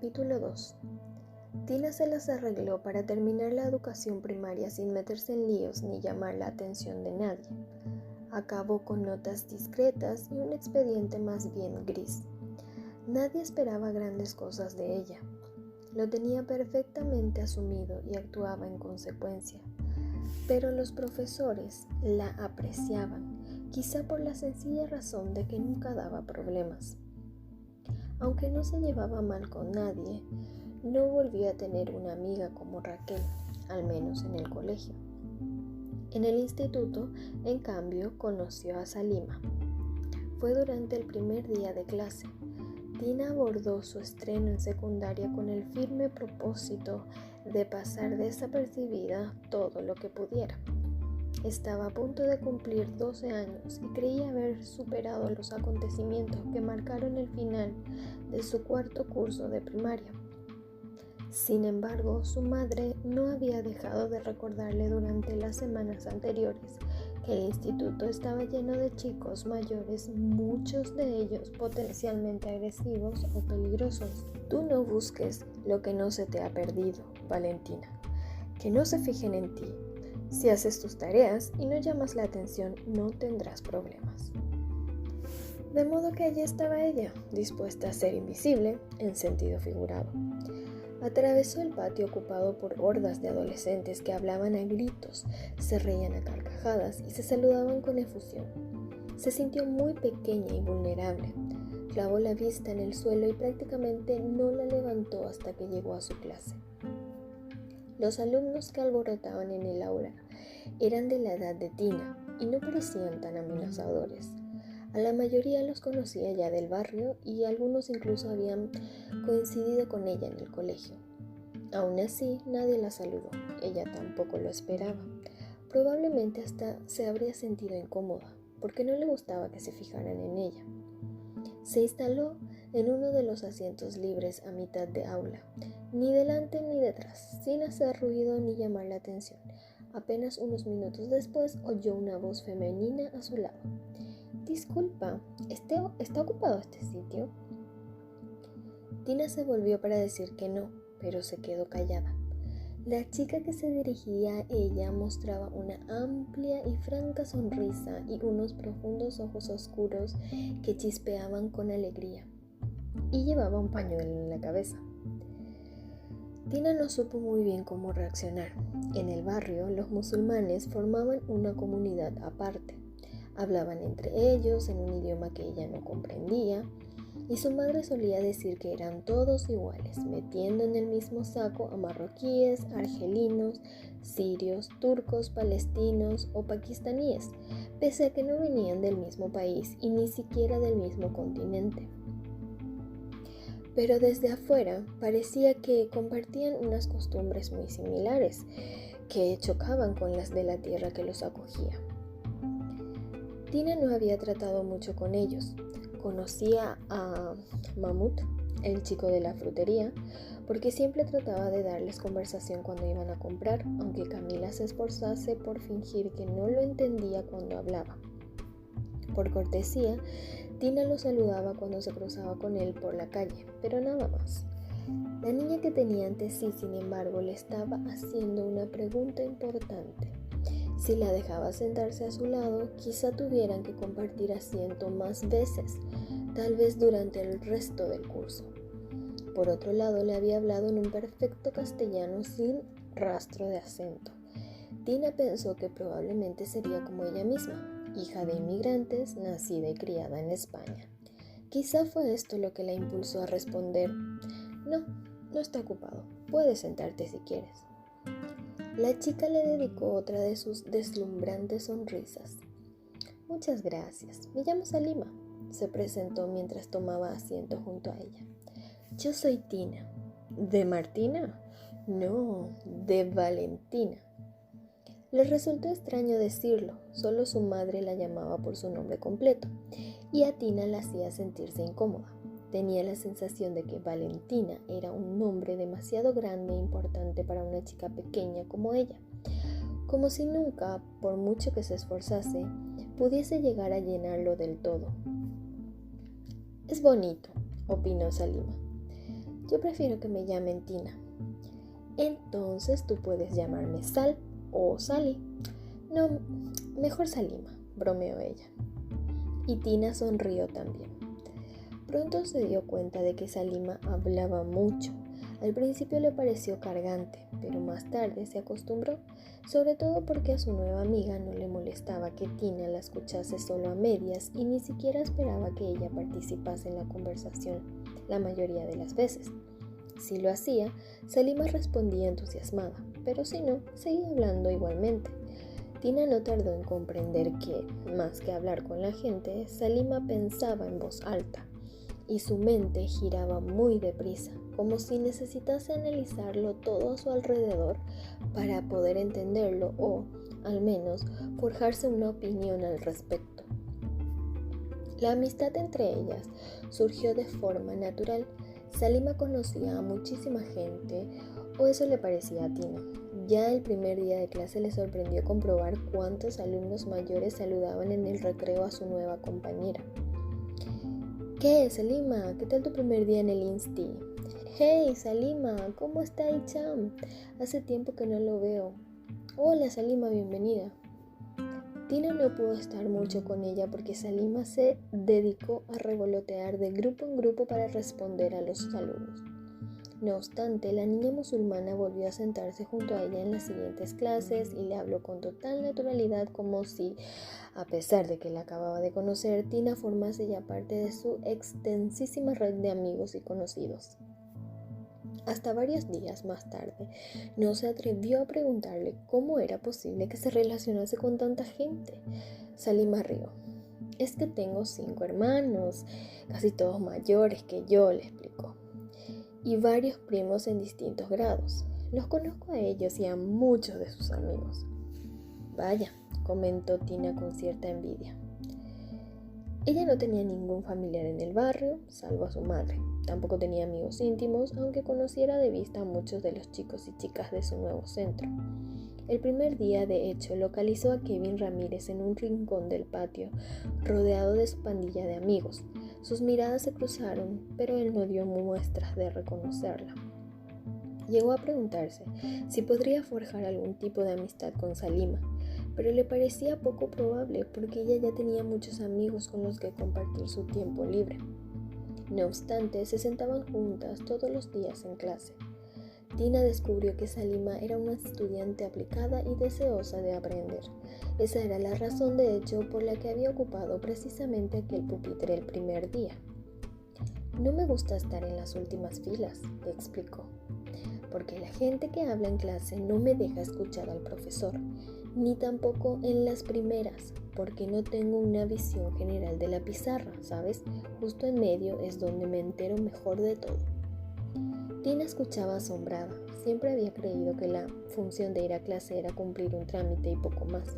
Capítulo 2. Tina se las arregló para terminar la educación primaria sin meterse en líos ni llamar la atención de nadie. Acabó con notas discretas y un expediente más bien gris. Nadie esperaba grandes cosas de ella. Lo tenía perfectamente asumido y actuaba en consecuencia. Pero los profesores la apreciaban, quizá por la sencilla razón de que nunca daba problemas. Aunque no se llevaba mal con nadie, no volvió a tener una amiga como Raquel, al menos en el colegio. En el instituto, en cambio, conoció a Salima. Fue durante el primer día de clase. Tina abordó su estreno en secundaria con el firme propósito de pasar desapercibida todo lo que pudiera. Estaba a punto de cumplir 12 años y creía haber superado los acontecimientos que marcaron el final de su cuarto curso de primaria. Sin embargo, su madre no había dejado de recordarle durante las semanas anteriores que el instituto estaba lleno de chicos mayores, muchos de ellos potencialmente agresivos o peligrosos. Tú no busques lo que no se te ha perdido, Valentina. Que no se fijen en ti. Si haces tus tareas y no llamas la atención, no tendrás problemas. De modo que allí estaba ella, dispuesta a ser invisible en sentido figurado. Atravesó el patio ocupado por hordas de adolescentes que hablaban a gritos, se reían a carcajadas y se saludaban con efusión. Se sintió muy pequeña y vulnerable. Clavó la vista en el suelo y prácticamente no la levantó hasta que llegó a su clase. Los alumnos que alborotaban en el aula eran de la edad de Tina y no parecían tan amenazadores. A la mayoría los conocía ya del barrio y algunos incluso habían coincidido con ella en el colegio. Aún así, nadie la saludó. Ella tampoco lo esperaba. Probablemente hasta se habría sentido incómoda, porque no le gustaba que se fijaran en ella. Se instaló en uno de los asientos libres a mitad de aula, ni delante ni detrás, sin hacer ruido ni llamar la atención. Apenas unos minutos después oyó una voz femenina a su lado. «Disculpa, ¿está ocupado este sitio?» Tina se volvió para decir que no, pero se quedó callada. La chica que se dirigía a ella mostraba una amplia y franca sonrisa y unos profundos ojos oscuros que chispeaban con alegría, y llevaba un pañuelo en la cabeza. Tina no supo muy bien cómo reaccionar. En el barrio, los musulmanes formaban una comunidad aparte. Hablaban entre ellos en un idioma que ella no comprendía, y su madre solía decir que eran todos iguales, metiendo en el mismo saco a marroquíes, argelinos, sirios, turcos, palestinos o pakistaníes, pese a que no venían del mismo país y ni siquiera del mismo continente. Pero desde afuera parecía que compartían unas costumbres muy similares, que chocaban con las de la tierra que los acogía. Tina no había tratado mucho con ellos. Conocía a Mahmud, el chico de la frutería, porque siempre trataba de darles conversación cuando iban a comprar, aunque Camila se esforzase por fingir que no lo entendía cuando hablaba. Por cortesía, Tina lo saludaba cuando se cruzaba con él por la calle, pero nada más. La niña que tenía ante sí, sin embargo, le estaba haciendo una pregunta importante. Si la dejaba sentarse a su lado, quizá tuvieran que compartir asiento más veces, tal vez durante el resto del curso. Por otro lado, le había hablado en un perfecto castellano sin rastro de acento. Tina pensó que probablemente sería como ella misma, hija de inmigrantes, nacida y criada en España. Quizá fue esto lo que la impulsó a responder: no está ocupado, puedes sentarte si quieres. La chica le dedicó otra de sus deslumbrantes sonrisas. «Muchas gracias, me llamo Salima», se presentó mientras tomaba asiento junto a ella. «Yo soy Tina». «¿De Martina?» «No, de Valentina». Le resultó extraño decirlo, solo su madre la llamaba por su nombre completo, y a Tina la hacía sentirse incómoda. Tenía la sensación de que Valentina era un nombre demasiado grande e importante para una chica pequeña como ella, como si nunca, por mucho que se esforzase, pudiese llegar a llenarlo del todo. «Es bonito», opinó Salima. Yo prefiero que me llamen Tina. Entonces tú puedes llamarme Sal o Sally. No, mejor Salima, bromeó ella. Y Tina sonrió también. Pronto se dio cuenta de que Salima hablaba mucho. Al principio le pareció cargante, pero más tarde se acostumbró, sobre todo porque a su nueva amiga no le molestaba que Tina la escuchase solo a medias y ni siquiera esperaba que ella participase en la conversación la mayoría de las veces. Si lo hacía, Salima respondía entusiasmada, pero si no, seguía hablando igualmente. Tina no tardó en comprender que, más que hablar con la gente, Salima pensaba en voz alta, y su mente giraba muy deprisa, como si necesitase analizarlo todo a su alrededor para poder entenderlo o, al menos, forjarse una opinión al respecto. La amistad entre ellas surgió de forma natural. Salima conocía a muchísima gente, o eso le parecía a Tina. Ya el primer día de clase le sorprendió comprobar cuántos alumnos mayores saludaban en el recreo a su nueva compañera. ¿Qué, Salima? ¿Qué tal tu primer día en el Insti? Hey, Salima, ¿cómo está Icham? Hace tiempo que no lo veo. Hola, Salima, bienvenida. Tina no pudo estar mucho con ella porque Salima se dedicó a revolotear de grupo en grupo para responder a los saludos. No obstante, la niña musulmana volvió a sentarse junto a ella en las siguientes clases y le habló con total naturalidad, como si, a pesar de que la acababa de conocer, Tina formase ya parte de su extensísima red de amigos y conocidos. Hasta varios días más tarde, no se atrevió a preguntarle cómo era posible que se relacionase con tanta gente. Salima rió. Es que tengo 5 hermanos, casi todos mayores que yo, le explicó, y varios primos en distintos grados. Los conozco a ellos y a muchos de sus amigos. Vaya, comentó Tina con cierta envidia. Ella no tenía ningún familiar en el barrio, salvo a su madre. Tampoco tenía amigos íntimos, aunque conociera de vista a muchos de los chicos y chicas de su nuevo centro. El primer día, de hecho, localizó a Kevin Ramírez en un rincón del patio, rodeado de su pandilla de amigos. Sus miradas se cruzaron, pero él no dio muestras de reconocerla. Llegó a preguntarse si podría forjar algún tipo de amistad con Salima, pero le parecía poco probable porque ella ya tenía muchos amigos con los que compartir su tiempo libre. No obstante, se sentaban juntas todos los días en clase. Tina descubrió que Salima era una estudiante aplicada y deseosa de aprender. Esa era la razón, de hecho, por la que había ocupado precisamente aquel pupitre el primer día. No me gusta estar en las últimas filas, le explicó, porque la gente que habla en clase no me deja escuchar al profesor, ni tampoco en las primeras, porque no tengo una visión general de la pizarra, ¿sabes? Justo en medio es donde me entero mejor de todo. Tina escuchaba asombrada. Siempre había creído que la función de ir a clase era cumplir un trámite y poco más.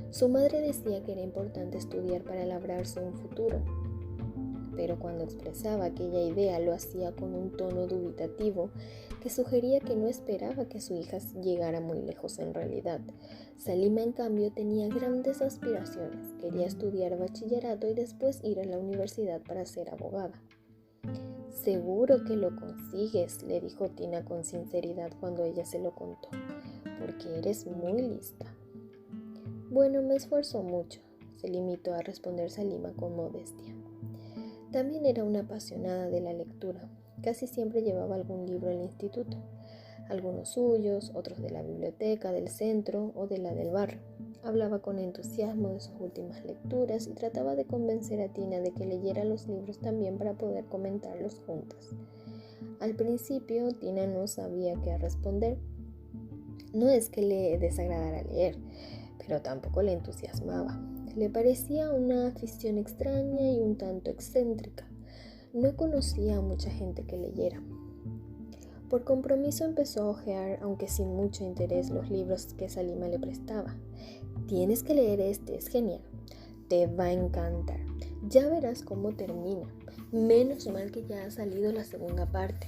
Su madre decía que era importante estudiar para labrarse un futuro, pero cuando expresaba aquella idea lo hacía con un tono dubitativo que sugería que no esperaba que su hija llegara muy lejos en realidad. Salima, en cambio, tenía grandes aspiraciones. Quería estudiar bachillerato y después ir a la universidad para ser abogada. Seguro que lo consigues, le dijo Tina con sinceridad cuando ella se lo contó, porque eres muy lista. Bueno, me esfuerzo mucho, se limitó a responder Salima con modestia. También era una apasionada de la lectura. Casi siempre llevaba algún libro al instituto, algunos suyos, otros de la biblioteca del centro o de la del barrio. Hablaba con entusiasmo de sus últimas lecturas y trataba de convencer a Tina de que leyera los libros también para poder comentarlos juntas. Al principio, Tina no sabía qué responder. No es que le desagradara leer, pero tampoco le entusiasmaba. Le parecía una afición extraña y un tanto excéntrica. No conocía a mucha gente que leyera. Por compromiso empezó a hojear, aunque sin mucho interés, los libros que Salima le prestaba. Tienes que leer este, es genial. Te va a encantar. Ya verás cómo termina. Menos mal que ya ha salido la segunda parte.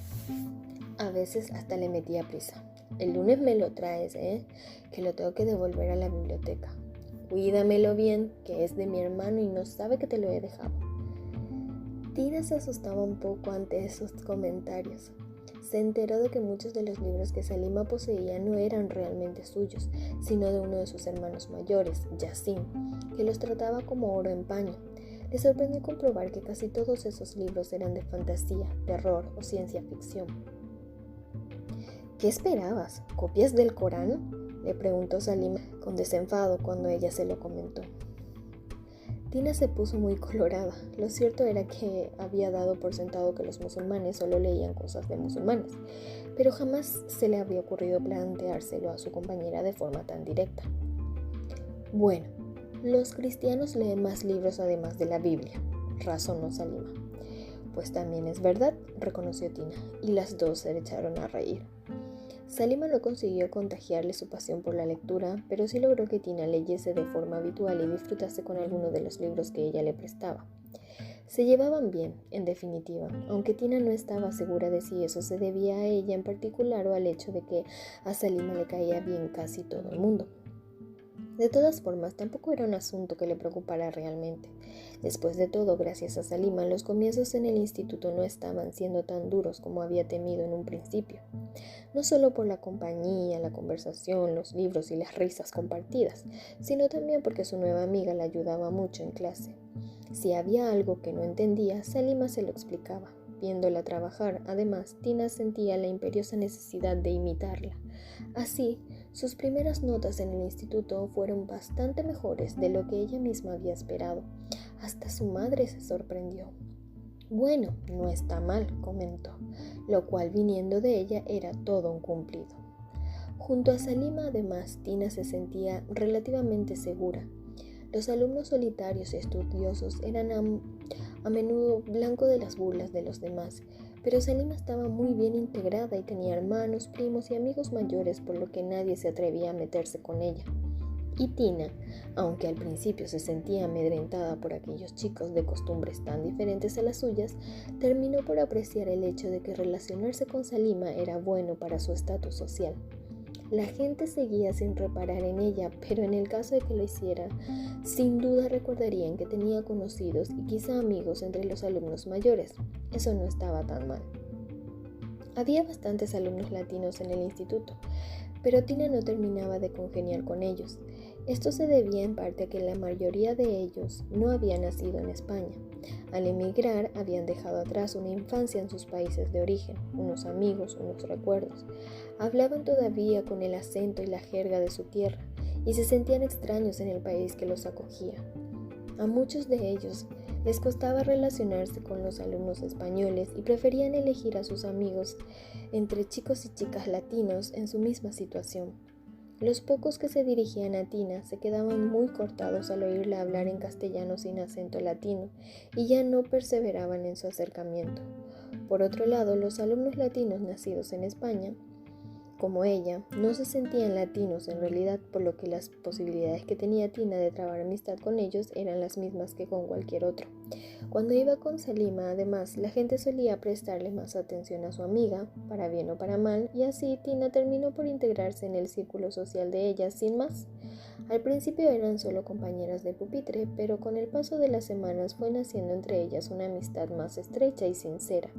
A veces hasta le metía prisa. El lunes me lo traes, que lo tengo que devolver a la biblioteca. Cuídamelo bien, que es de mi hermano y no sabe que te lo he dejado. Tina se asustaba un poco ante esos comentarios. se enteró de que muchos de los libros que Salima poseía no eran realmente suyos, sino de uno de sus hermanos mayores, Yassin, que los trataba como oro en paño. Le sorprendió comprobar que casi todos esos libros eran de fantasía, terror o ciencia ficción. ¿Qué esperabas? ¿Copias del Corán?, le preguntó Salima con desenfado cuando ella se lo comentó. Tina se puso muy colorada. Lo cierto era que había dado por sentado que los musulmanes solo leían cosas de musulmanes, pero jamás se le había ocurrido planteárselo a su compañera de forma tan directa. Bueno, los cristianos leen más libros además de la Biblia, razonó Salima. Pues también es verdad, reconoció Tina, y las dos se echaron a reír. Salima no consiguió contagiarle su pasión por la lectura, pero sí logró que Tina leyese de forma habitual y disfrutase con alguno de los libros que ella le prestaba. Se llevaban bien, en definitiva, aunque Tina no estaba segura de si eso se debía a ella en particular o al hecho de que a Salima le caía bien casi todo el mundo. De todas formas, tampoco era un asunto que le preocupara realmente. Después de todo, gracias a Salima, los comienzos en el instituto no estaban siendo tan duros como había temido en un principio. No solo por la compañía, la conversación, los libros y las risas compartidas, sino también porque su nueva amiga la ayudaba mucho en clase. Si había algo que no entendía, Salima se lo explicaba. Viéndola trabajar, además, Tina sentía la imperiosa necesidad de imitarla. Así, sus primeras notas en el instituto fueron bastante mejores de lo que ella misma había esperado. Hasta su madre se sorprendió. Bueno, no está mal, comentó, lo cual viniendo de ella era todo un cumplido. Junto a Salima, además, Tina se sentía relativamente segura. Los alumnos solitarios y estudiosos eran a menudo blanco de las burlas de los demás, pero Salima estaba muy bien integrada y tenía hermanos, primos y amigos mayores, por lo que nadie se atrevía a meterse con ella. Y Tina, aunque al principio se sentía amedrentada por aquellos chicos de costumbres tan diferentes a las suyas, terminó por apreciar el hecho de que relacionarse con Salima era bueno para su estatus social. La gente seguía sin reparar en ella, pero en el caso de que lo hiciera, sin duda recordarían que tenía conocidos y quizá amigos entre los alumnos mayores. Eso no estaba tan mal. Había bastantes alumnos latinos en el instituto, pero Tina no terminaba de congeniar con ellos. Esto se debía en parte a que la mayoría de ellos no habían nacido en España. Al emigrar habían dejado atrás una infancia en sus países de origen, unos amigos, unos recuerdos. Hablaban todavía con el acento y la jerga de su tierra y se sentían extraños en el país que los acogía. A muchos de ellos les costaba relacionarse con los alumnos españoles y preferían elegir a sus amigos entre chicos y chicas latinos en su misma situación. Los pocos que se dirigían a Tina se quedaban muy cortados al oírla hablar en castellano sin acento latino y ya no perseveraban en su acercamiento. Por otro lado, los alumnos latinos nacidos en España, como ella, no se sentían latinos en realidad, por lo que las posibilidades que tenía Tina de trabar amistad con ellos eran las mismas que con cualquier otro. Cuando iba con Salima, además, la gente solía prestarle más atención a su amiga, para bien o para mal, y así Tina terminó por integrarse en el círculo social de ellas sin más. Al principio eran solo compañeras de pupitre, pero con el paso de las semanas fue naciendo entre ellas una amistad más estrecha y sincera.